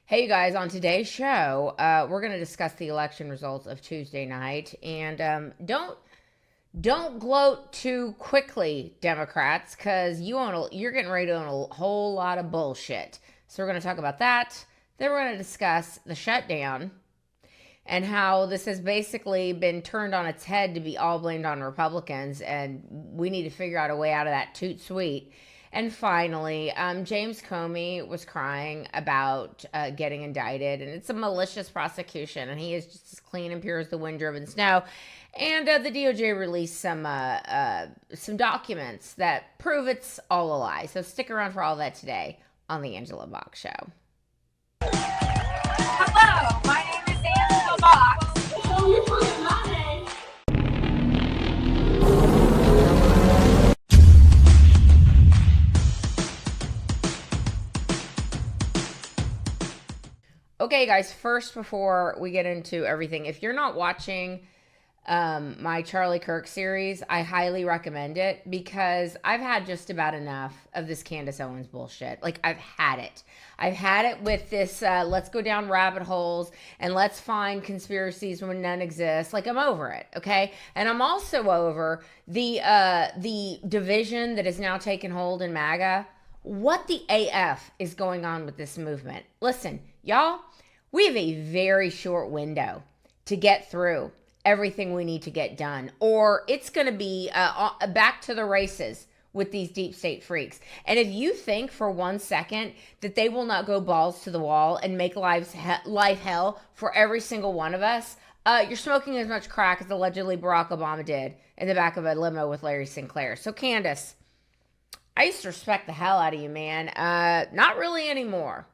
Hey, you guys, on today's show, we're going to discuss the election results of Tuesday night. And don't gloat too quickly, Democrats, because you're getting ready to own a whole lot of bullshit. So we're going to talk about that. Then we're going to discuss the shutdown and how this has basically been turned on its head to be all blamed on Republicans, and we need to figure out a way out of that toot sweet. And finally, James Comey was crying about getting indicted, and it's a malicious prosecution, and he is just as clean and pure as the wind-driven snow. And the DOJ released some documents that prove it's all a lie. So stick around for all that today on the Angela Bach Show. Hello, my name is Angela Bach. So you're talking my name. Okay, guys, first, before we get into everything, if you're not watching my Charlie Kirk series, I highly recommend it because I've had just about enough of this Candace Owens bullshit. Like, I've had it. I've had it with this, let's go down rabbit holes and let's find conspiracies when none exist. Like, I'm over it, okay? And I'm also over the division that has now taken hold in MAGA. What the AF is going on with this movement? Listen, y'all, we have a very short window to get through everything we need to get done, or it's going to be back to the races with these deep state freaks. And if you think for 1 second that they will not go balls to the wall and make life hell for every single one of us, you're smoking as much crack as allegedly Barack Obama did in the back of a limo with Larry Sinclair. So Candace, I used to respect the hell out of you, man. Not really anymore.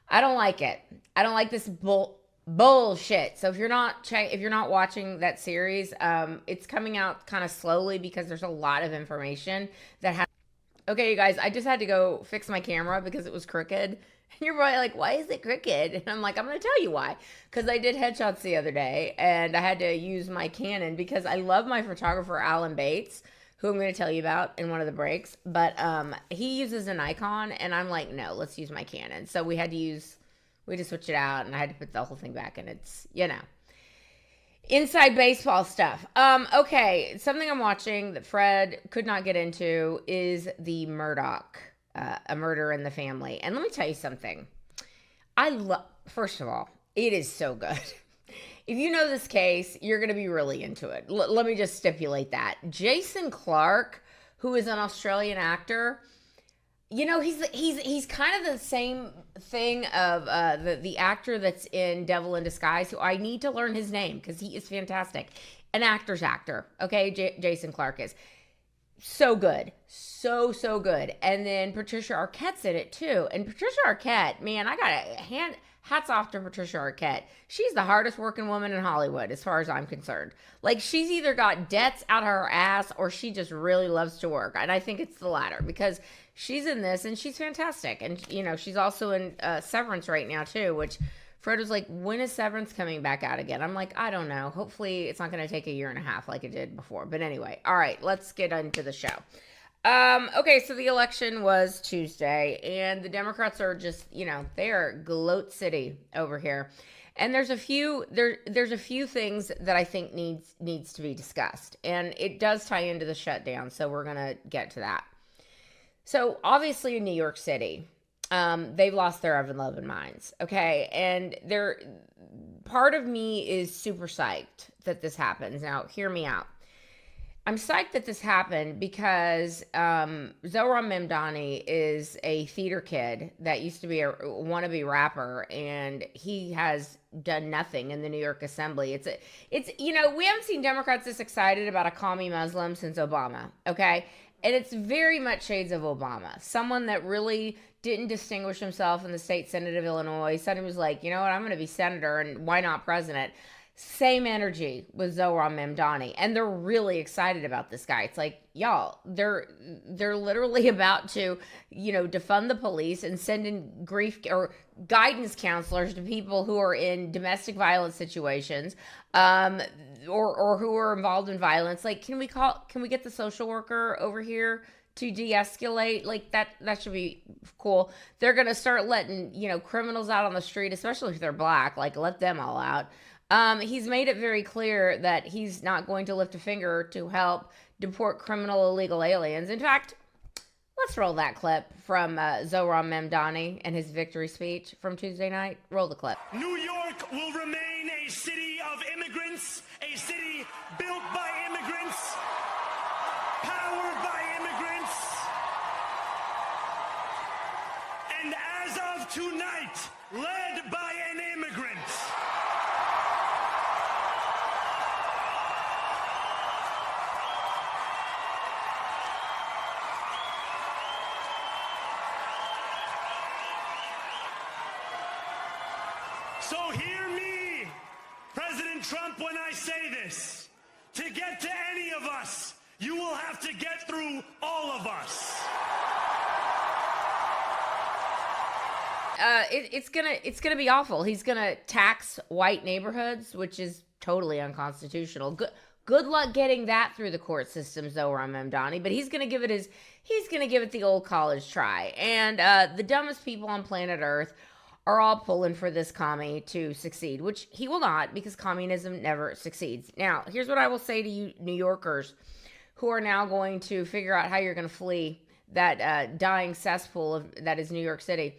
I don't like it. I don't like this bullshit. So if you're not watching that series, it's coming out kind of slowly because there's a lot of information that has. Okay, you guys, I just had to go fix my camera because it was crooked. And you're probably like, why is it crooked? And I'm like, I'm going to tell you why. Because I did headshots the other day and I had to use my Canon because I love my photographer, Alan Baytes, who I'm going to tell you about in one of the breaks. But he uses a Nikon and I'm like, no, let's use my Canon. So we had to switch it out and I had to put the whole thing back, and it's, inside baseball stuff. Okay, something I'm watching that Fred could not get into is the Murdoch, a murder in the family. And let me tell you something. First of all, it is so good. If you know this case, you're going to be really into it. Let me just stipulate that. Jason Clarke, who is an Australian actor, he's kind of the same thing of the actor that's in Devil in Disguise, who I need to learn his name because he is fantastic. An actor's actor, okay? Jason Clarke is so good. So good. And then Patricia Arquette's in it too. And Patricia Arquette, man, I got hats off to Patricia Arquette. She's the hardest working woman in Hollywood as far as I'm concerned. Like, she's either got debts out of her ass or she just really loves to work. And I think it's the latter because she's in this and she's fantastic. And, she's also in Severance right now too, which Fred was like, when is Severance coming back out again? I'm like, I don't know. Hopefully it's not going to take a year and a half like it did before. But anyway, all right, let's get into the show. Okay, so the election was Tuesday, and the Democrats are just, they are gloat city over here. And there's a few things that I think needs to be discussed. And it does tie into the shutdown, so we're going to get to that. So obviously in New York City, they've lost their ever-loving minds, okay? And part of me is super psyched that this happens. Now, hear me out. I'm psyched that this happened because Zohran Mamdani is a theater kid that used to be a wannabe rapper, and he has done nothing in the New York Assembly. We haven't seen Democrats this excited about a commie Muslim since Obama, okay? And it's very much shades of Obama. Someone that really didn't distinguish himself in the state Senate of Illinois. Suddenly was like, you know what, I'm going to be senator, and why not president? Same energy with Zohran Mamdani, and they're really excited about this guy. It's like, y'all, they're literally about to, defund the police and send in grief or guidance counselors to people who are in domestic violence situations, or who are involved in violence. Like, can we get the social worker over here to de-escalate, like that should be cool. They're gonna start letting criminals out on the street, especially if they're black. Like, let them all out. He's made it very clear that he's not going to lift a finger to help deport criminal illegal aliens. In fact, let's roll that clip from Zohran Mamdani and his victory speech from Tuesday night. Roll the clip. New York will remain a city of immigrants, a city built by immigrants, powered by immigrants, and as of tonight, led by an immigrant. So hear me, President Trump, when I say this. To get to any of us, you will have to get through all of us. It's gonna be awful. He's gonna tax white neighborhoods, which is totally unconstitutional. Good luck getting that through the court system, Zohran Mamdani. But he's gonna give it the old college try. And the dumbest people on planet Earth are all pulling for this commie to succeed, which he will not, because communism never succeeds. Now, here's what I will say to you New Yorkers who are now going to figure out how you're going to flee that dying cesspool that is New York City.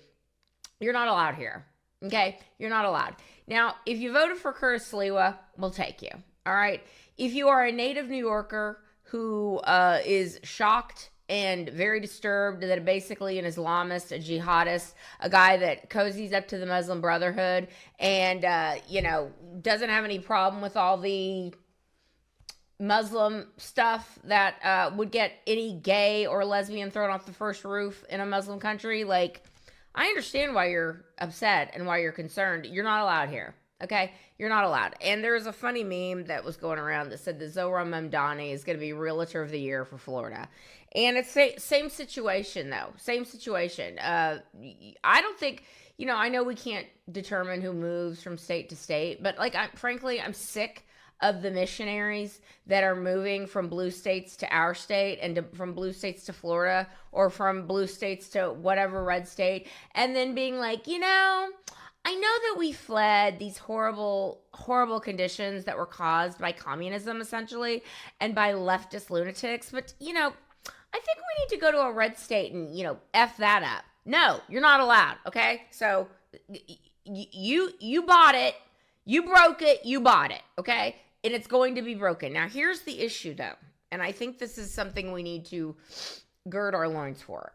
You're not allowed here, okay? You're not allowed. Now, if you voted for Curtis Sliwa, we'll take you, all right? If you are a native New Yorker who is shocked and very disturbed that basically an Islamist, a jihadist, a guy that cozies up to the Muslim Brotherhood and, doesn't have any problem with all the Muslim stuff that would get any gay or lesbian thrown off the first roof in a Muslim country. Like, I understand why you're upset and why you're concerned. You're not allowed here. Okay, you're not allowed. And there was a funny meme that was going around that said that Zohran Mamdani is going to be Realtor of the Year for Florida. And it's same situation, though. Same situation. I don't think, I know we can't determine who moves from state to state, but frankly, I'm sick of the missionaries that are moving from blue states to our state and from blue states to Florida or from blue states to whatever red state. And then being like, I know that we fled these horrible, horrible conditions that were caused by communism, essentially, and by leftist lunatics. But, I think we need to go to a red state and, F that up. No, you're not allowed, okay? So you bought it. You broke it. You bought it, okay? And it's going to be broken. Now, here's the issue, though, and I think this is something we need to gird our loins for.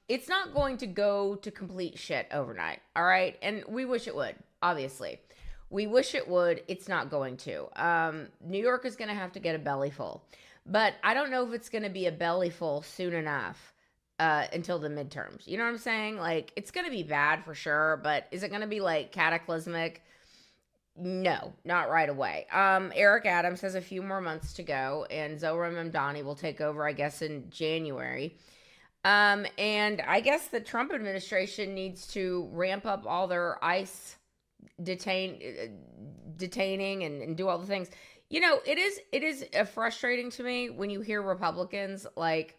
It's not going to go to complete shit overnight, all right? And we wish it would, obviously. We wish it would. It's not going to. New York is going to have to get a belly full. But I don't know if it's going to be a belly full soon enough until the midterms. You know what I'm saying? Like, it's going to be bad for sure, but is it going to be, cataclysmic? No, not right away. Eric Adams has a few more months to go, and Zohran Mamdani will take over, I guess, in January. And I guess the Trump administration needs to ramp up all their ICE detaining and do all the things. It is frustrating to me when you hear Republicans like,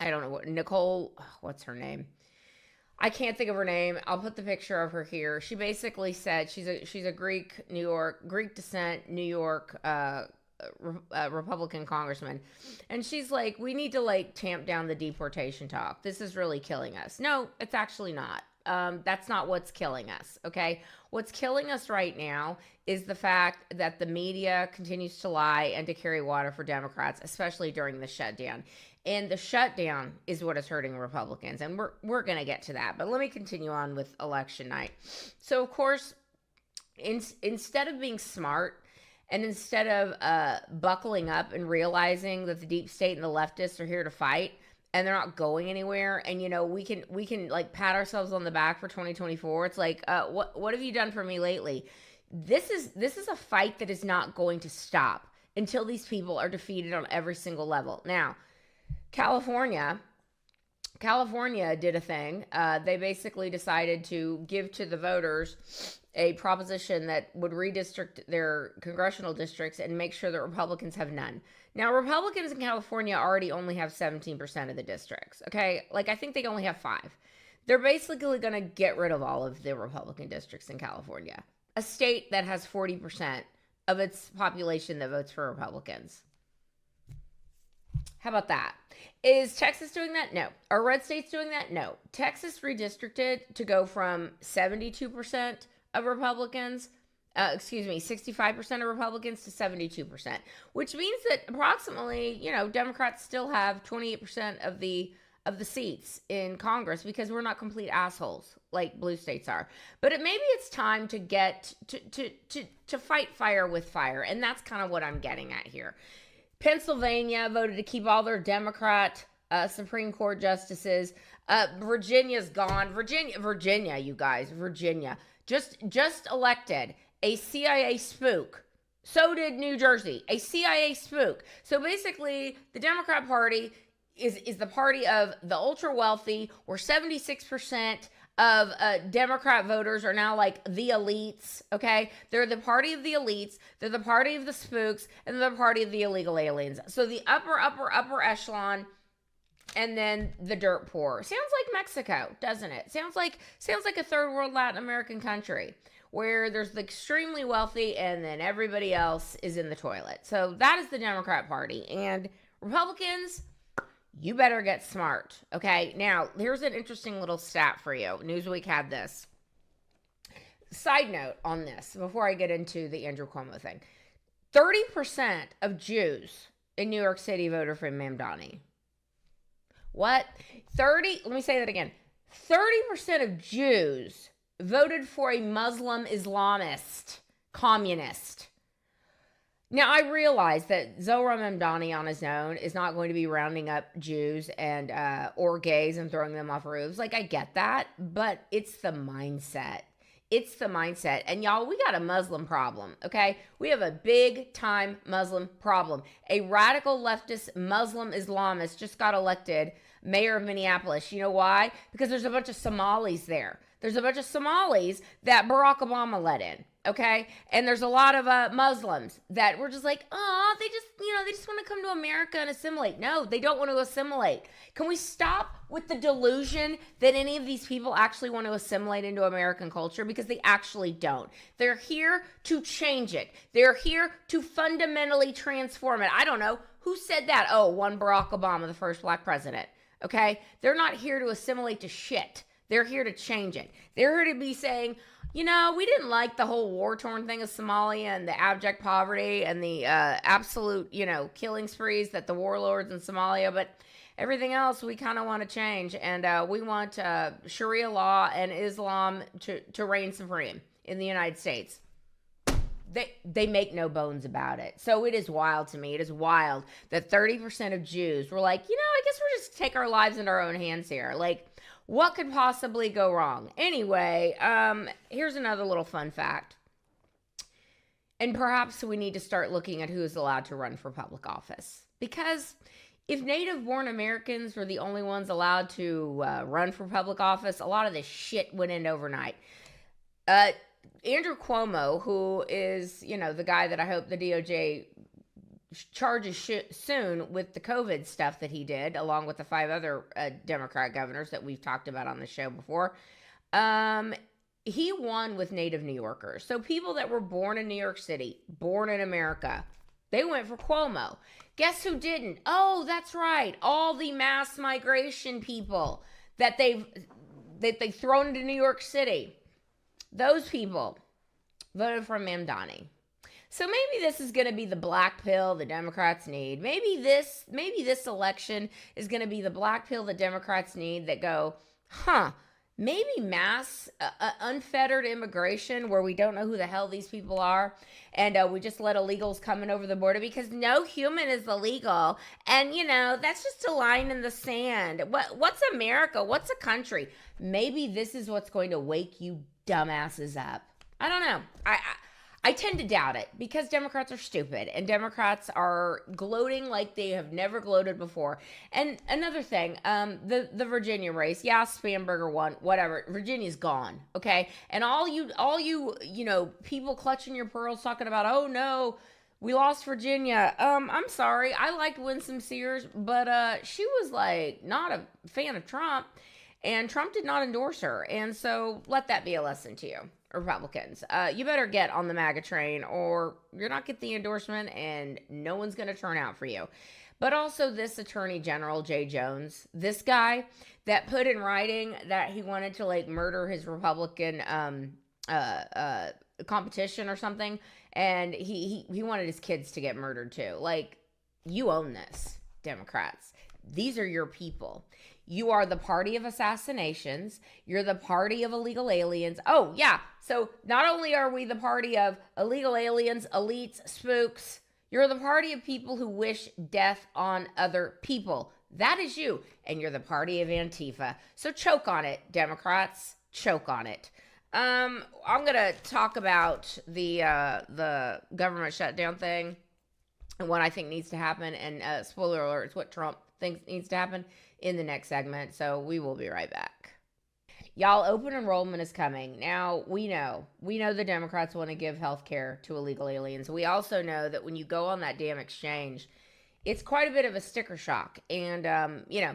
I don't know what, Nicole, what's her name? I can't think of her name. I'll put the picture of her here. She basically said she's a Greek descent, New York, Republican congressman. And she's like, we need to tamp down the deportation talk. This is really killing us. No, it's actually not. That's not what's killing us. Okay. What's killing us right now is the fact that the media continues to lie and to carry water for Democrats, especially during the shutdown. And the shutdown is what is hurting Republicans. And we're going to get to that. But let me continue on with election night. So, of course, instead of being smart and instead of buckling up and realizing that the deep state and the leftists are here to fight and they're not going anywhere, and we can pat ourselves on the back for 2024. It's like, what have you done for me lately? This is a fight that is not going to stop until these people are defeated on every single level. Now, California did a thing. They basically decided to give to the voters a proposition that would redistrict their congressional districts and make sure that Republicans have none. Now, Republicans in California already only have 17% of the districts, okay? Like, I think they only have 5. They're basically going to get rid of all of the Republican districts in California, a state that has 40% of its population that votes for Republicans. How about that? Is Texas doing that? No. Are red states doing that? No. Texas redistricted to go from 72% of Republicans, 65% of Republicans to 72%, which means that approximately, Democrats still have 28% of the seats in Congress because we're not complete assholes like blue states are. But maybe it's time to get to fight fire with fire, and that's kind of what I'm getting at here. Pennsylvania voted to keep all their Democrat Supreme Court justices. Virginia's gone. Virginia, you guys, Virginia just elected a CIA spook. So did New Jersey, a CIA spook. So basically, the Democrat Party is the party of the ultra wealthy, where 76% of Democrat voters are now like the elites, okay? They're the party of the elites, they're the party of the spooks, and they're the party of the illegal aliens. So the upper echelon, and then the dirt poor. Sounds like Mexico, doesn't it? Sounds like a third world Latin American country where there's the extremely wealthy and then everybody else is in the toilet. So that is the Democrat Party. And Republicans, you better get smart, okay? Now, here's an interesting little stat for you. Newsweek had this. Side note on this, before I get into the Andrew Cuomo thing. 30% of Jews in New York City voted for Mamdani. What? Let me say that again. 30% of Jews voted for a Muslim Islamist communist. Now, I realize that Zohran Mamdani on his own is not going to be rounding up Jews and or gays and throwing them off roofs. Like, I get that, but it's the mindset. It's the mindset. And y'all, we got a Muslim problem, okay? We have a big time Muslim problem. A radical leftist Muslim Islamist just got elected mayor of Minneapolis. You know why? Because there's a bunch of Somalis there. There's a bunch of Somalis that Barack Obama let in, okay? And there's a lot of Muslims that were just like, oh, they just want to come to America and assimilate. No, they don't want to assimilate. Can we stop with the delusion that any of these people actually want to assimilate into American culture? Because they actually don't. They're here to change it. They're here to fundamentally transform it. I don't know. Who said that? Oh, one Barack Obama, the first black president, okay? They're not here to assimilate to shit. They're here to change it. They're here to be saying, we didn't like the whole war-torn thing of Somalia and the abject poverty and the absolute, killing sprees that the warlords in Somalia, but everything else we kind of want to change. And we want Sharia law and Islam to reign supreme in the United States. They make no bones about it. So it is wild to me. It is wild that 30% of Jews were like, I guess we're just take our lives into our own hands here. Like, what could possibly go wrong? Anyway, here's another little fun fact. And perhaps we need to start looking at who is allowed to run for public office. Because if native-born Americans were the only ones allowed to run for public office, a lot of this shit went in overnight. Andrew Cuomo, who is, the guy that I hope the DOJ charges soon with the COVID stuff that he did, along with the 5 other Democrat governors that we've talked about on the show before. He won with native New Yorkers. So people that were born in New York City, born in America, they went for Cuomo. Guess who didn't? Oh, that's right. All the mass migration people that they've thrown into New York City. Those people voted for Mamdani. So maybe this is going to be the black pill the Democrats need. Maybe this election is going to be the black pill the Democrats need that go, maybe mass unfettered immigration where we don't know who the hell these people are, and we just let illegals come in over the border because no human is illegal, and that's just a line in the sand. What's America? What's a country? Maybe this is what's going to wake you dumbasses up. I don't know. I tend to doubt it because Democrats are stupid and Democrats are gloating like they have never gloated before. And another thing, the Virginia race, yeah, Spamberger won, whatever. Virginia's gone, okay? And all you people clutching your pearls talking about, oh no, we lost Virginia. I'm sorry, I liked Winsome Sears, but she was like not a fan of Trump, and Trump did not endorse her, and so let that be a lesson to you. Republicans, you better get on the MAGA train or you're not get the endorsement and no one's going to turn out for you. But also this Attorney General, Jay Jones, this guy that put in writing that he wanted to like murder his Republican competition or something. And he wanted his kids to get murdered too. Like, you own this, Democrats. These are your people. You are the party of assassinations. You're the party of illegal aliens. Oh, yeah. So not only are we the party of illegal aliens, elites, spooks, you're the party of people who wish death on other people. That is you. And you're the party of Antifa. So choke on it, Democrats. Choke on it. I'm going to talk about the government shutdown thing and what I think needs to happen. And spoiler alert, it's what Trump thinks needs to happen in the next segment. So we will be right back. Y'all, open enrollment is coming. Now, we know the Democrats want to give health care to illegal aliens. We also know that when you go on that damn exchange, it's quite a bit of a sticker shock. And,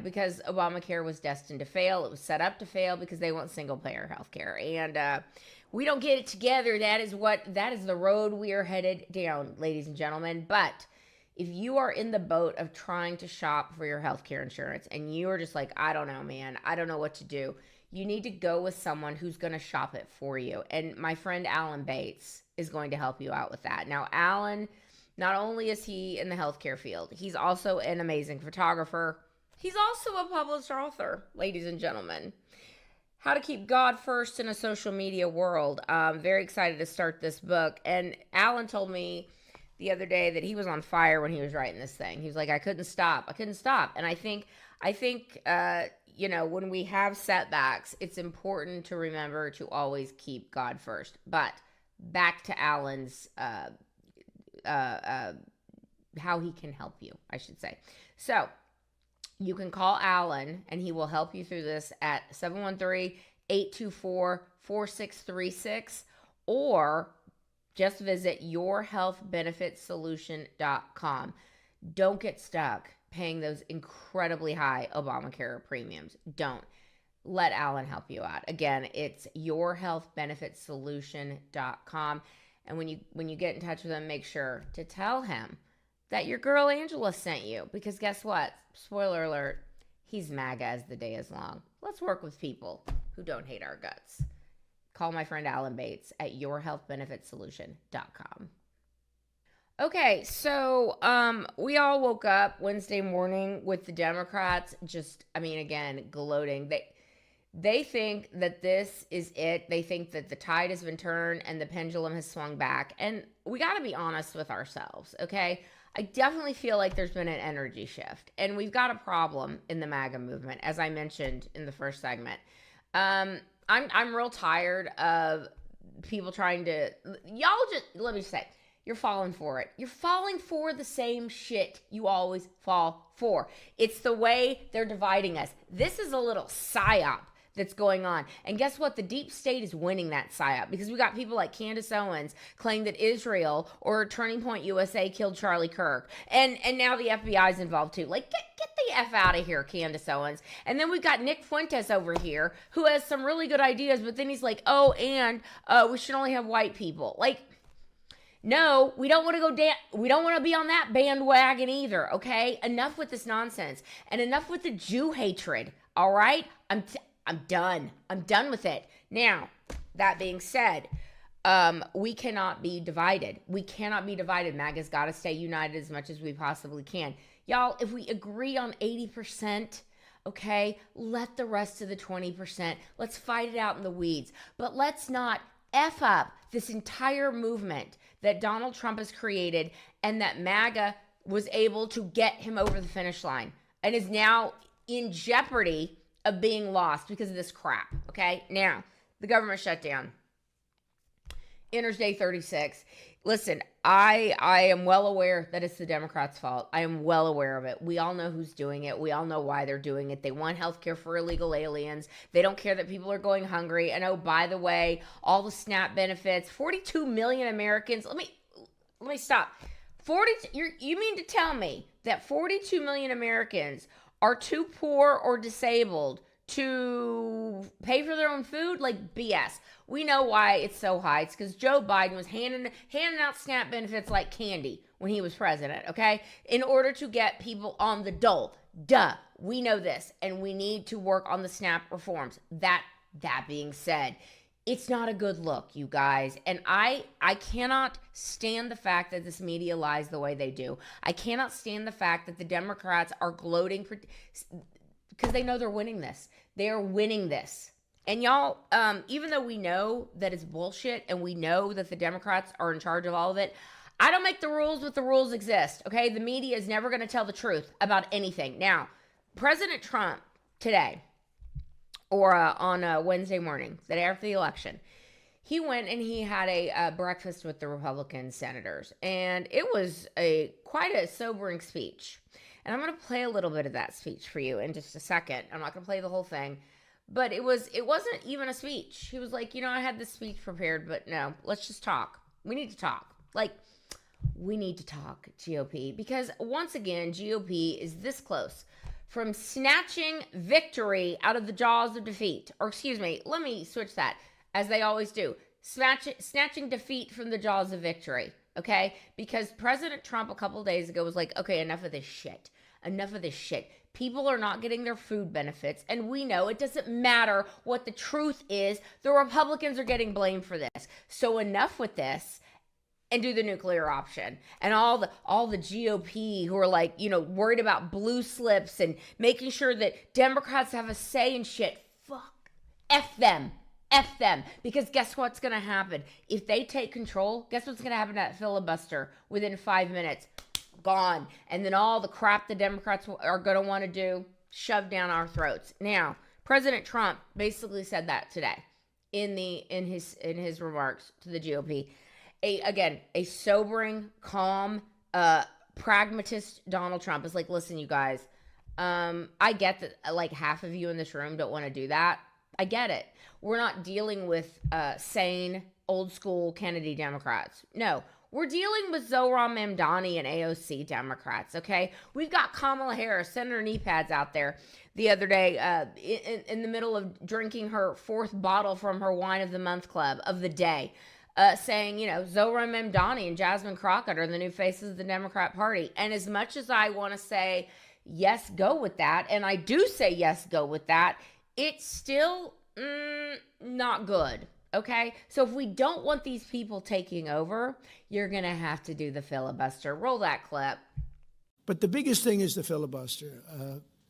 because Obamacare was destined to fail, it was set up to fail because they want single payer health care. And we don't get it together. That is the road we are headed down, ladies and gentlemen. But if you are in the boat of trying to shop for your healthcare insurance and you are just like, I don't know, man, I don't know what to do, you need to go with someone who's going to shop it for you. And my friend Alan Baytes is going to help you out with that. Now, Alan, not only is he in the healthcare field, he's also an amazing photographer. He's also a published author, ladies and gentlemen. How to Keep God First in a Social Media World. I'm very excited to start this book. And Alan told me the other day that he was on fire when he was writing this thing. He was like, I couldn't stop. And I think, when we have setbacks, it's important to remember to always keep God first. But back to Alan's, how he can help you, I should say. So you can call Alan and he will help you through this at 713-824-4636 or just visit yourhealthbenefitsolution.com. Don't get stuck paying those incredibly high Obamacare premiums. Don't. Let Alan help you out. Again, it's yourhealthbenefitsolution.com. And when you get in touch with him, make sure to tell him that your girl Angela sent you. Because guess what? Spoiler alert, he's MAGA as the day is long. Let's work with people who don't hate our guts. Call my friend Alan Baytes at yourhealthbenefitsolution.com. Okay, so we all woke up Wednesday morning with the Democrats again, gloating. They think that this is it. They think that the tide has been turned and the pendulum has swung back. And we got to be honest with ourselves, okay? I definitely feel like there's been an energy shift. And we've got a problem in the MAGA movement, as I mentioned in the first segment. I'm real tired of people trying to... let me say, you're falling for it. You're falling for the same shit you always fall for. It's the way they're dividing us. This is a little psyop that's going on. And guess what? The deep state is winning that psyop because we got people like Candace Owens claiming that Israel or Turning Point USA killed Charlie Kirk. And now the FBI is involved too. Like, get the F out of here, Candace Owens. And then we've got Nick Fuentes over here who has some really good ideas, but then he's like, we should only have white people. Like, no, we don't want to we don't want to be on that bandwagon either, okay? Enough with this nonsense and enough with the Jew hatred, all right? I'm done. I'm done with it. Now, that being said, we cannot be divided. We cannot be divided. MAGA's got to stay united as much as we possibly can. Y'all, if we agree on 80%, okay, let the rest of the 20%, let's fight it out in the weeds. But let's not F up this entire movement that Donald Trump has created and that MAGA was able to get him over the finish line and is now in jeopardy of being lost because of this crap, okay? Now, the government shutdown. enters day 36. Listen, I am well aware that it's the Democrats' fault. I am well aware of it. We all know who's doing it. We all know why they're doing it. They want health care for illegal aliens. They don't care that people are going hungry. And oh, by the way, all the SNAP benefits, 42 million Americans. Let me stop. You mean to tell me that 42 million Americans are too poor or disabled to pay for their own food? Like, BS. We know why it's so high. It's because Joe Biden was handing out SNAP benefits like candy when he was president, okay? In order to get people on the dole. Duh. We know this, and we need to work on the SNAP reforms. That being said, it's not a good look, you guys. And I cannot stand the fact that this media lies the way they do. I cannot stand the fact that the Democrats are gloating because they know they're winning this. They are winning this. And y'all, even though we know that it's bullshit and we know that the Democrats are in charge of all of it, I don't make the rules, but the rules exist, okay? The media is never going to tell the truth about anything. Now, President Trump today, or on Wednesday morning, the day after the election, he went and he had a breakfast with the Republican senators. And it was quite a sobering speech. And I'm going to play a little bit of that speech for you in just a second. I'm not going to play the whole thing. But it wasn't even a speech. He was like, I had this speech prepared, but no, let's just talk. We need to talk. Like, we need to talk, GOP. Because once again, GOP is this close from snatching victory out of the jaws of defeat. Or excuse me, let me switch that, as they always do. Snatching defeat from the jaws of victory. Okay? Because President Trump a couple of days ago was like, okay, enough of this shit. Enough of this shit. People are not getting their food benefits, and we know it doesn't matter what the truth is. The Republicans are getting blamed for this. So enough with this, and do the nuclear option. And all the GOP who are like, worried about blue slips and making sure that Democrats have a say in shit. Fuck. F them. F them. Because guess what's going to happen? If they take control, guess what's going to happen to that filibuster within 5 minutes? Gone. And then all the crap the Democrats are going to want to do, shoved down our throats. Now, President Trump basically said that today in his remarks to the GOP. A sobering, calm, pragmatist Donald Trump is like, listen, you guys, I get that like half of you in this room don't want to do that. I get it. We're not dealing with sane, old school Kennedy Democrats. No. We're dealing with Zohran Mamdani and AOC Democrats, okay? We've got Kamala Harris, Senator Knee Pads out there the other day in the middle of drinking her fourth bottle from her Wine of the Month Club of the day, saying, Zohran Mamdani and Jasmine Crockett are the new faces of the Democrat Party. And as much as I want to say, yes, go with that, and I do say yes, go with that, it's still not good. Okay, so if we don't want these people taking over, you're going to have to do the filibuster. Roll that clip. But the biggest thing is the filibuster.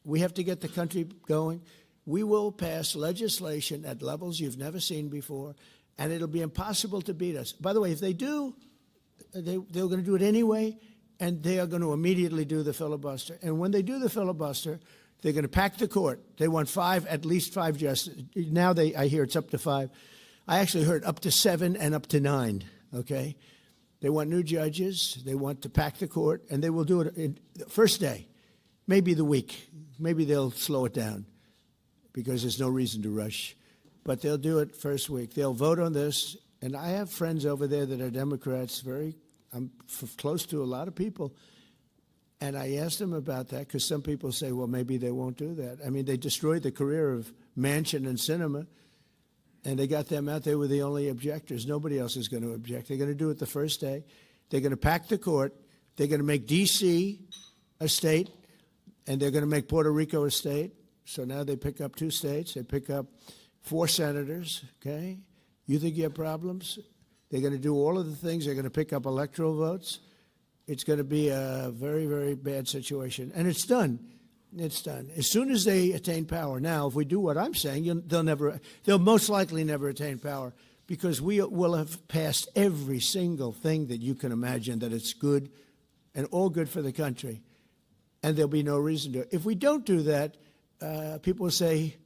We have to get the country going. We will pass legislation at levels you've never seen before, and it'll be impossible to beat us. By the way, if they do, they're going to do it anyway, and they are going to immediately do the filibuster. And when they do the filibuster, they're going to pack the court. They want at least five justices. Now I hear it's up to 5. I actually heard up to 7 and up to 9, okay? They want new judges. They want to pack the court, and they will do it in the first day, maybe the week. Maybe they'll slow it down because there's no reason to rush. But they'll do it first week. They'll vote on this, and I have friends over there that are Democrats. I'm close to a lot of people, and I asked them about that because some people say, well, maybe they won't do that. I mean, they destroyed the career of Manchin and Sinema. And they got them out. They were the only objectors. Nobody else is going to object. They're going to do it the first day. They're going to pack the court. They're going to make D.C. a state, and they're going to make Puerto Rico a state. So now they pick up 2 states. They pick up 4 senators, okay? You think you have problems? They're going to do all of the things. They're going to pick up electoral votes. It's going to be a very, very bad situation. And it's done. It's done. As soon as they attain power. Now, if we do what I'm saying, they'll most likely never attain power because we will have passed every single thing that you can imagine that it's good and all good for the country. And there'll be no reason to. If we don't do that, people will say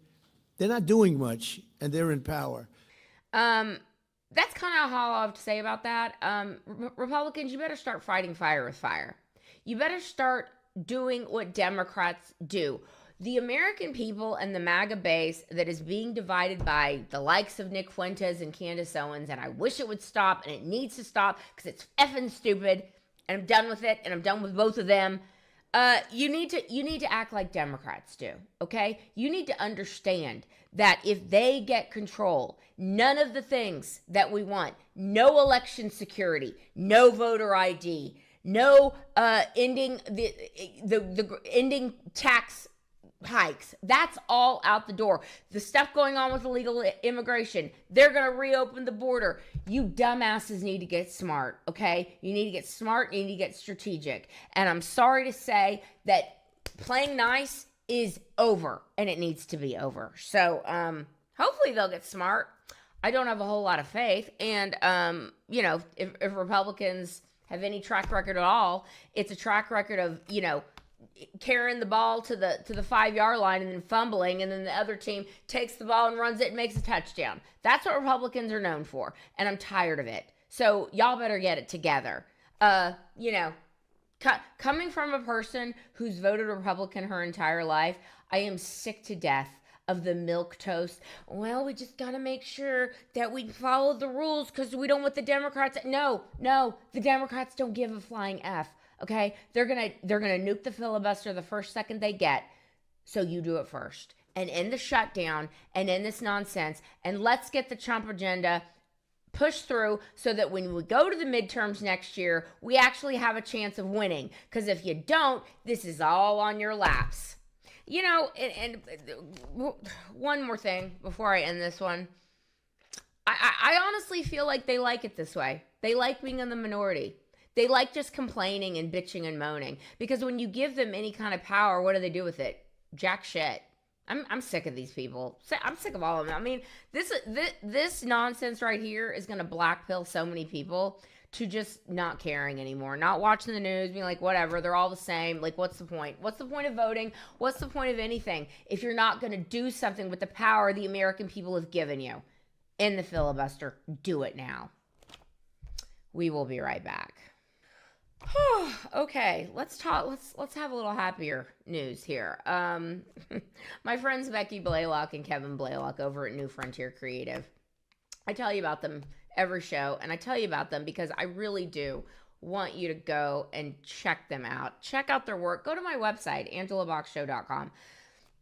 they're not doing much and they're in power. that's kind of all I have to say about that. Republicans, you better start fighting fire with fire. You better start doing what Democrats do. The American people and the MAGA base that is being divided by the likes of Nick Fuentes and Candace Owens, and I wish it would stop, and it needs to stop because it's effing stupid, and I'm done with it, and I'm done with both of them. You need to act like Democrats do, okay? You need to understand that if they get control, none of the things that we want, no election security, no voter ID, no ending the ending tax hikes, that's all out the door. The stuff going on with illegal immigration, they're going to reopen the border. You dumbasses need to get smart, okay? You need to get smart, you need to get strategic. And I'm sorry to say that playing nice is over, and it needs to be over. So hopefully they'll get smart. I don't have a whole lot of faith. And if Republicans have any track record at all, it's a track record of carrying the ball to the 5-yard line and then fumbling, and then the other team takes the ball and runs it and makes a touchdown. That's what Republicans are known for, and I'm tired of it. So y'all better get it together. Coming from a person who's voted Republican her entire life, I am sick to death of the milquetoast. Well, we just got to make sure that we follow the rules because we don't want the Democrats. No, the Democrats don't give a flying F. Okay, they're gonna nuke the filibuster the first second they get. So you do it first, and end the shutdown, and end this nonsense, and let's get the Trump agenda pushed through so that when we go to the midterms next year, we actually have a chance of winning. Because if you don't, this is all on your laps. And one more thing before I end this one. I honestly feel like they like it this way. They like being in the minority. They like just complaining and bitching and moaning, because when you give them any kind of power, what do they do with it? Jack shit. I'm sick of these people. I'm sick of all of them. I mean, this nonsense right here is going to blackpill so many people to just not caring anymore, not watching the news, being like, whatever, they're all the same. Like, what's the point? What's the point of voting? What's the point of anything if you're not going to do something with the power the American people have given you? In the filibuster, do it now. We will be right back. Okay, let's talk. Let's have a little happier news here. My friends Becky Blaylock and Kevin Blaylock over at New Frontier Creative. I tell you about them every show, and I tell you about them because I really do want you to go and check them out. Check out their work. Go to my website, angelaboxshow.com.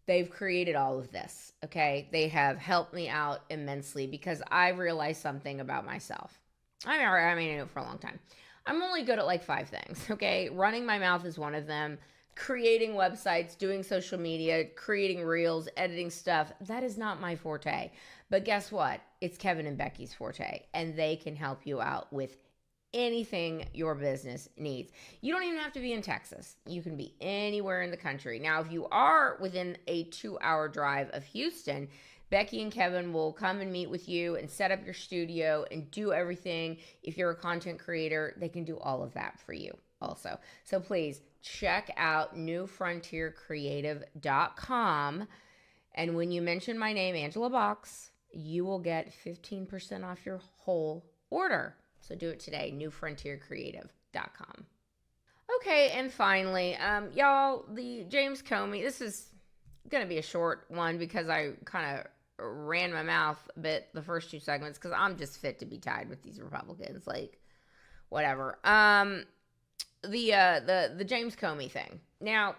They've created all of this, okay? They have helped me out immensely because I realized something about myself. I know it for a long time. I'm only good at like 5 things, okay? Running my mouth is one of them. Creating websites, doing social media, creating reels, editing stuff. That is not my forte. But guess what? It's Kevin and Becky's forte, and they can help you out with anything your business needs. You don't even have to be in Texas. You can be anywhere in the country. Now, if you are within a 2-hour drive of Houston, Becky and Kevin will come and meet with you and set up your studio and do everything. If you're a content creator, they can do all of that for you also. So please check out newfrontiercreative.com. And when you mention my name, Angela Box, you will get 15% off your whole order. So do it today, newfrontiercreative.com. Okay, and finally, y'all, the James Comey, this is going to be a short one because I kind of ran my mouth a bit the first 2 segments because I'm just fit to be tied with these Republicans, like whatever. The James Comey thing. Now,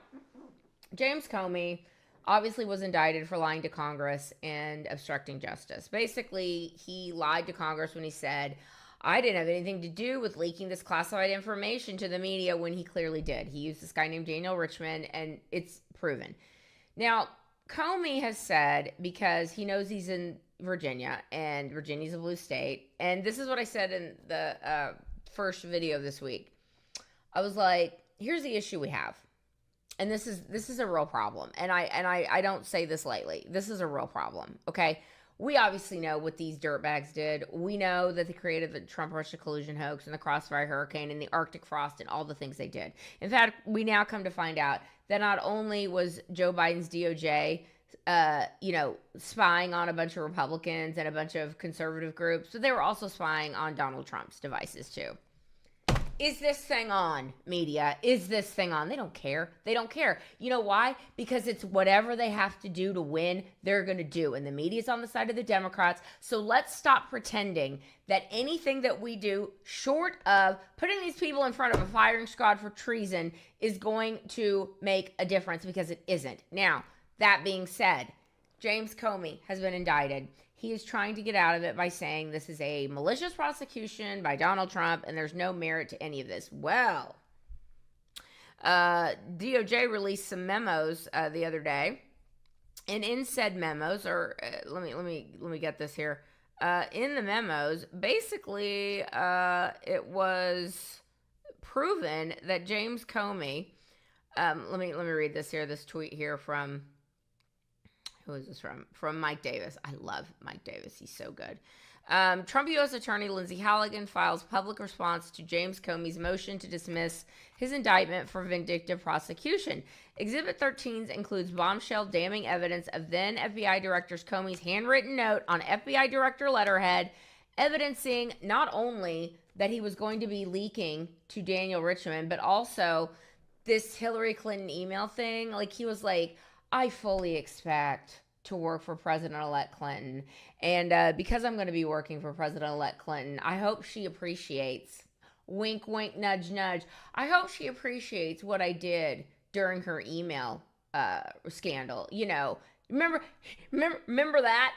James Comey obviously was indicted for lying to Congress and obstructing justice. Basically, he lied to Congress when he said, I didn't have anything to do with leaking this classified information to the media, when he clearly did. He used this guy named Daniel Richmond, and it's proven. Now, Comey has said, because he knows he's in Virginia, and Virginia's a blue state, and this is what I said in the first video of this week. I was like, here's the issue we have. And this is a real problem. And I don't say this lightly. This is a real problem, okay? We obviously know what these dirtbags did. We know that they created the Trump-Russia collusion hoax and the Crossfire Hurricane and the Arctic Frost and all the things they did. In fact, we now come to find out that not only was Joe Biden's DOJ spying on a bunch of Republicans and a bunch of conservative groups, but they were also spying on Donald Trump's devices too. Is this thing on, media? Is this thing on? They don't care. They don't care. You know why? Because it's whatever they have to do to win, they're going to do. And the media's on the side of the Democrats. So let's stop pretending that anything that we do, short of putting these people in front of a firing squad for treason, is going to make a difference, because it isn't. Now, that being said, James Comey has been indicted. He is trying to get out of it by saying this is a malicious prosecution by Donald Trump and there's no merit to any of this. Well, DOJ released some memos the other day, and in said memos, let me get this here. In the memos, basically, it was proven that James Comey. Let me read this here. This tweet here from. Who is this from? From Mike Davis. I love Mike Davis. He's so good. Trump U.S. Attorney Lindsey Halligan files public response to James Comey's motion to dismiss his indictment for vindictive prosecution. Exhibit 13 includes bombshell damning evidence of then FBI Director Comey's handwritten note on FBI Director letterhead, evidencing not only that he was going to be leaking to Daniel Richmond, but also this Hillary Clinton email thing. Like, he was like, I fully expect to work for President-elect Clinton. And because I'm going to be working for President-elect Clinton, I hope she appreciates, wink, wink, nudge, nudge, I hope she appreciates what I did during her email scandal. You know, remember that?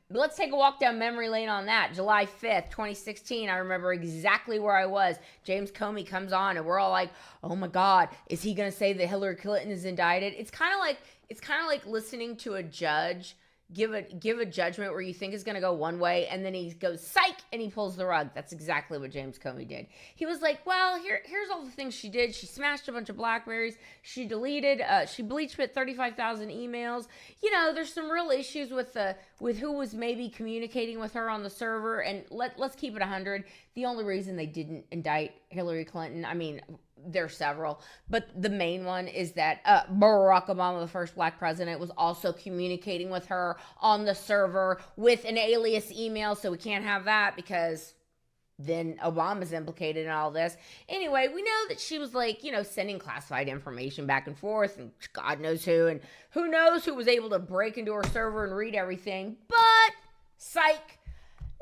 Let's take a walk down memory lane on that. July 5th, 2016, I remember exactly where I was. James Comey comes on and we're all like, oh my God, is he going to say that Hillary Clinton is indicted? It's kind of like listening to a judge give a judgment where you think is going to go one way, and then he goes psych and he pulls the rug. That's exactly what James Comey did. He was like, well, here's all the things she did. She smashed a bunch of BlackBerries. She deleted, she bleached 35,000 emails. You know, there's some real issues with who was maybe communicating with her on the server. And let's keep it 100. The only reason they didn't indict Hillary Clinton, I mean, there's several, but the main one is that Barack Obama, the first black president, was also communicating with her on the server with an alias email, so we can't have that because then Obama's implicated in all this. Anyway, we know that she was like, you know, sending classified information back and forth, and God knows who, and who knows who was able to break into her server and read everything, but psych.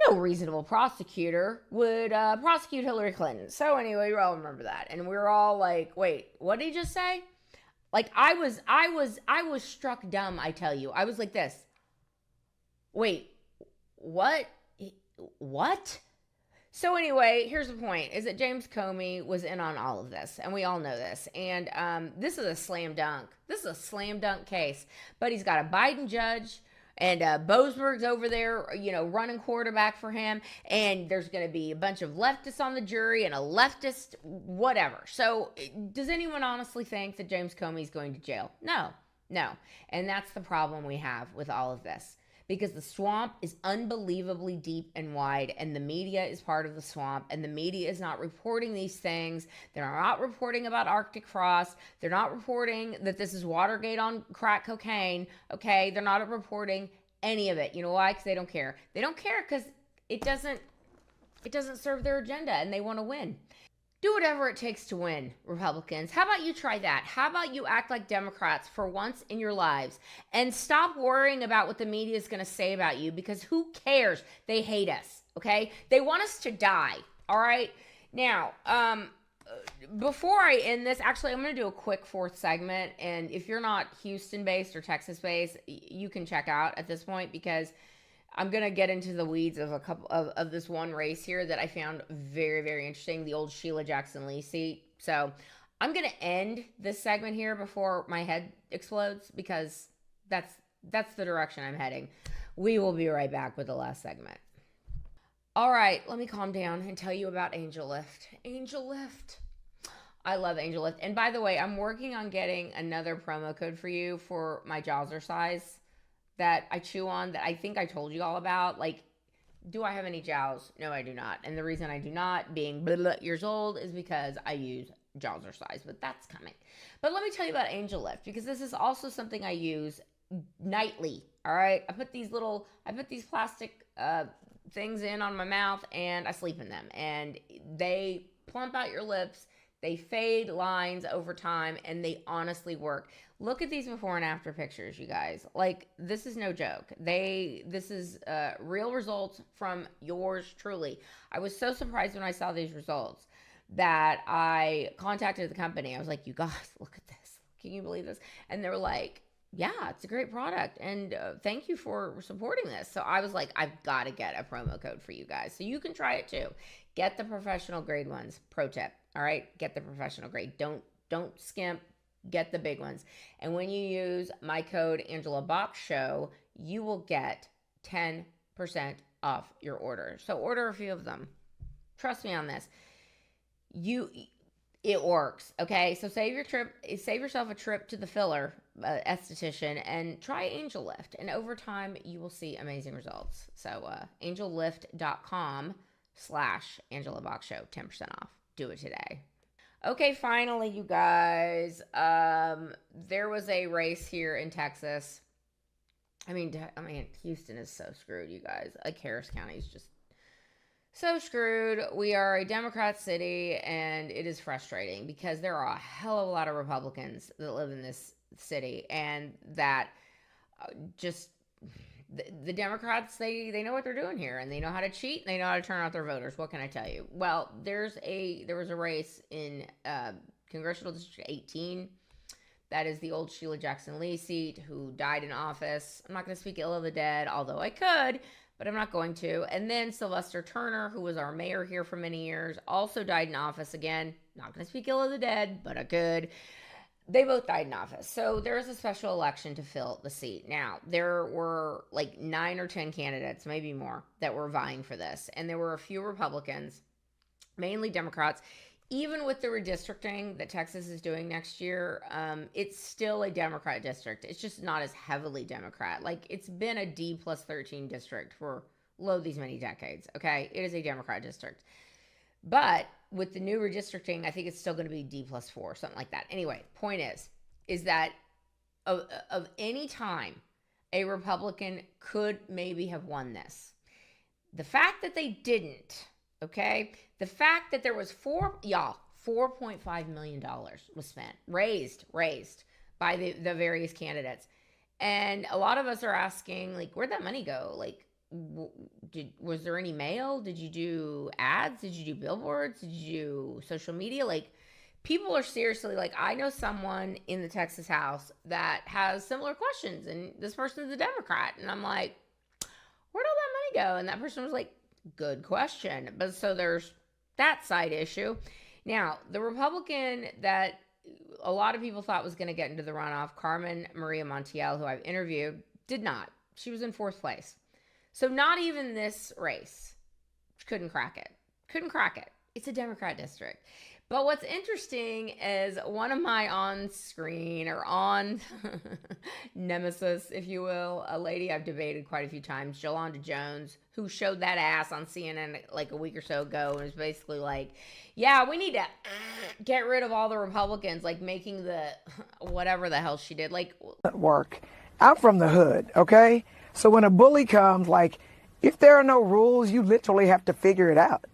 No reasonable prosecutor would prosecute Hillary Clinton. So anyway, you all remember that. And we were all like, wait, what did he just say? Like, I was struck dumb, I tell you. I was like this. Wait, what? What? So anyway, here's the point, is that James Comey was in on all of this, and we all know this. And this is a slam dunk. This is a slam dunk case. But he's got a Biden judge, and Boasberg's over there, you know, running quarterback for him. And there's going to be a bunch of leftists on the jury and a leftist whatever. So does anyone honestly think that James Comey's going to jail? No. And that's the problem we have with all of this. Because the swamp is unbelievably deep and wide, and the media is part of the swamp, and the media is not reporting these things. They're not reporting about Arctic frost. They're not reporting that this is Watergate on crack cocaine, okay? They're not reporting any of it. You know why? Because they don't care. They don't care because it doesn't serve their agenda, and they want to win. Do whatever it takes to win, Republicans. How about you try that? How about you act like Democrats for once in your lives and stop worrying about what the media is going to say about you, because who cares? They hate us, okay? They want us to die, all right? Now, before I end this, actually, I'm going to do a quick fourth segment, and if you're not Houston-based or Texas-based, you can check out at this point, because I'm going to get into the weeds of a couple of this one race here that I found very, very interesting, the old Sheila Jackson-Lee seat. So I'm going to end this segment here before my head explodes, because that's the direction I'm heading. We will be right back with the last segment. All right, let me calm down and tell you about Angel Lift. Angel Lift. I love Angel Lift. And by the way, I'm working on getting another promo code for you for my Jazzercise that I chew on, that I think I told you all about. Like, do I have any jowls? No, I do not. And the reason I do not, being years old, is because I use Jazzercise, but that's coming. But let me tell you about Angel Lift, because this is also something I use nightly. All right. I put these plastic things in on my mouth and I sleep in them. And they plump out your lips. They fade lines over time and they honestly work. Look at these before and after pictures, you guys. Like, this is no joke. This is real results from yours truly. I was so surprised when I saw these results that I contacted the company. I was like, you guys, look at this. Can you believe this? And they were like, yeah, it's a great product. And thank you for supporting this. So I was like, I've got to get a promo code for you guys. So you can try it too. Get the professional grade ones. Pro tip. All right. Get the professional grade. Don't skimp. Get the big ones. And when you use my code Angela Box Show, you will get 10% off your order. So order a few of them. Trust me on this. It works. Okay. So save yourself a trip to the filler esthetician and try Angel Lift. And over time, you will see amazing results. So angellift.com/Angela Box Show, 10% off. Do it today. Okay, finally, you guys, there was a race here in Texas. I mean, Houston is so screwed, you guys. Like, Harris County is just so screwed. We are a Democrat city, and it is frustrating because there are a hell of a lot of Republicans that live in this city, and that just... The Democrats, they know what they're doing here, and they know how to cheat, and they know how to turn out their voters. What can I tell you? Well, there was a race in Congressional District 18. That is the old Sheila Jackson Lee seat, who died in office. I'm not going to speak ill of the dead, although I could, but I'm not going to. And then Sylvester Turner, who was our mayor here for many years, also died in office again. Not going to speak ill of the dead, but I could. They both died in office. So there was a special election to fill the seat. Now, there were like 9 or 10 candidates, maybe more, that were vying for this. And there were a few Republicans, mainly Democrats. Even with the redistricting that Texas is doing next year, it's still a Democrat district. It's just not as heavily Democrat. Like, it's been a D+13 district for these many decades, okay? It is a Democrat district. But with the new redistricting, I think it's still going to be D+4, something like that. Anyway, point is that of any time a Republican could maybe have won this, the fact that they didn't, okay, the fact that there was $4.5 million was spent, raised by the various candidates. And a lot of us are asking, like, where'd that money go? Like, was there any mail? Did you do ads? Did you do billboards? Did you do social media? Like, people are seriously like, I know someone in the Texas House that has similar questions, and this person is a Democrat. And I'm like, where'd all that money go? And that person was like, good question. But so there's that side issue. Now, the Republican that a lot of people thought was going to get into the runoff, Carmen Maria Montiel, who I've interviewed, did not. She was in 4th place. So not even this race couldn't crack it. It's a Democrat district. But what's interesting is one of my on-screen or on nemesis, if you will, a lady I've debated quite a few times, Yolanda Jones, who showed that ass on CNN like a week or so ago and was basically like, yeah, we need to get rid of all the Republicans, like making the whatever the hell she did. Like, work. I'm from the hood, okay? So when a bully comes, like, if there are no rules, you literally have to figure it out.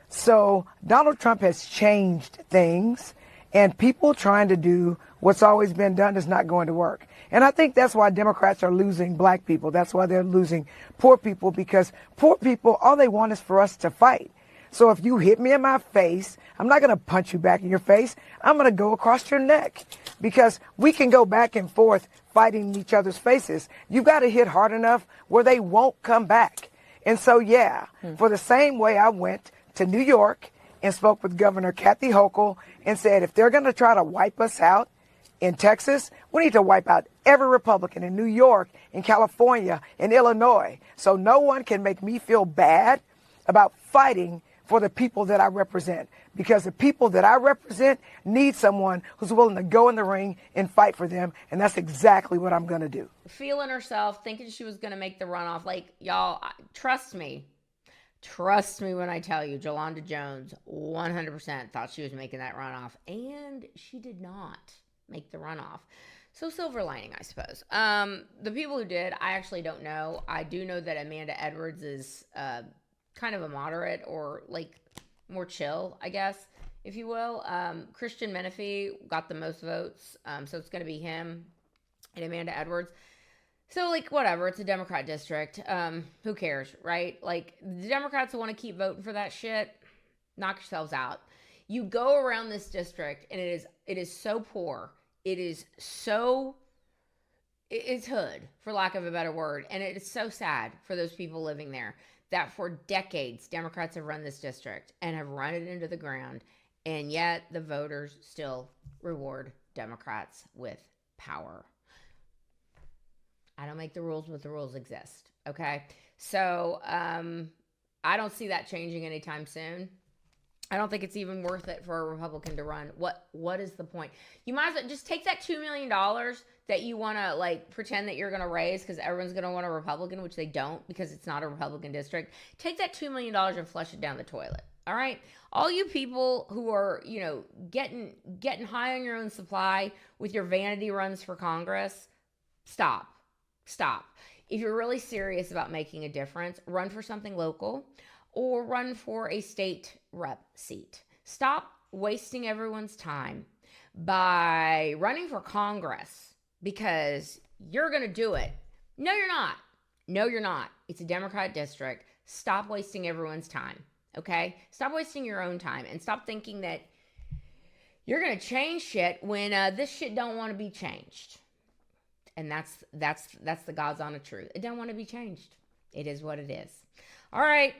So Donald Trump has changed things, and people trying to do what's always been done is not going to work. And I think that's why Democrats are losing black people. That's why they're losing poor people, because poor people, all they want is for us to fight. So if you hit me in my face, I'm not going to punch you back in your face. I'm going to go across your neck, because we can go back and forth fighting each other's faces. You got to hit hard enough where they won't come back. And so, yeah, for the same way I went to New York and spoke with Governor Kathy Hochul and said, if they're going to try to wipe us out in Texas, we need to wipe out every Republican in New York, in California, in Illinois. So no one can make me feel bad about fighting for the people that I represent, because the people that I represent need someone who's willing to go in the ring and fight for them. And that's exactly what I'm going to do. Feeling herself, thinking she was going to make the runoff. Like, y'all, trust me when I tell you, Yolanda Jones 100% thought she was making that runoff, and she did not make the runoff. So silver lining, I suppose. The people who did, I actually don't know. I do know that Amanda Edwards is kind of a moderate, or like more chill, I guess, if you will. Christian Menifee got the most votes, so it's going to be him and Amanda Edwards. So, like, whatever, it's a Democrat district. Who cares, right? Like, the Democrats want to keep voting for that shit. Knock yourselves out. You go around this district, and it is so poor. It's hood, for lack of a better word. And it is so sad for those people living there that for decades, Democrats have run this district and have run it into the ground. And yet the voters still reward Democrats with power. I don't make the rules, but the rules exist. Okay. So, I don't see that changing anytime soon. I don't think it's even worth it for a Republican to run. What is the point? You might as well just take that $2 million that you want to like pretend that you're going to raise because everyone's going to want a Republican, which they don't because it's not a Republican district. Take that $2 million and flush it down the toilet. All right. All you people who are, getting high on your own supply with your vanity runs for Congress, stop. If you're really serious about making a difference, run for something local or run for a state rep seat. Stop wasting everyone's time by running for Congress because you're going to do it. No, you're not. No, you're not. It's a Democrat district. Stop wasting everyone's time. Okay? Stop wasting your own time and stop thinking that you're going to change shit when this shit don't want to be changed. And that's the God's honest truth. It don't want to be changed. It is what it is. All right.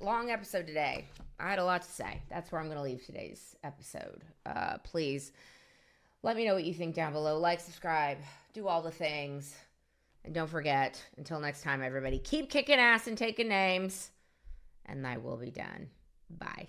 Long episode today. I had a lot to say. That's where I'm going to leave today's episode. Please let me know what you think down below. Like, subscribe, do all the things. And don't forget, until next time, everybody, keep kicking ass and taking names. And I will be done. Bye.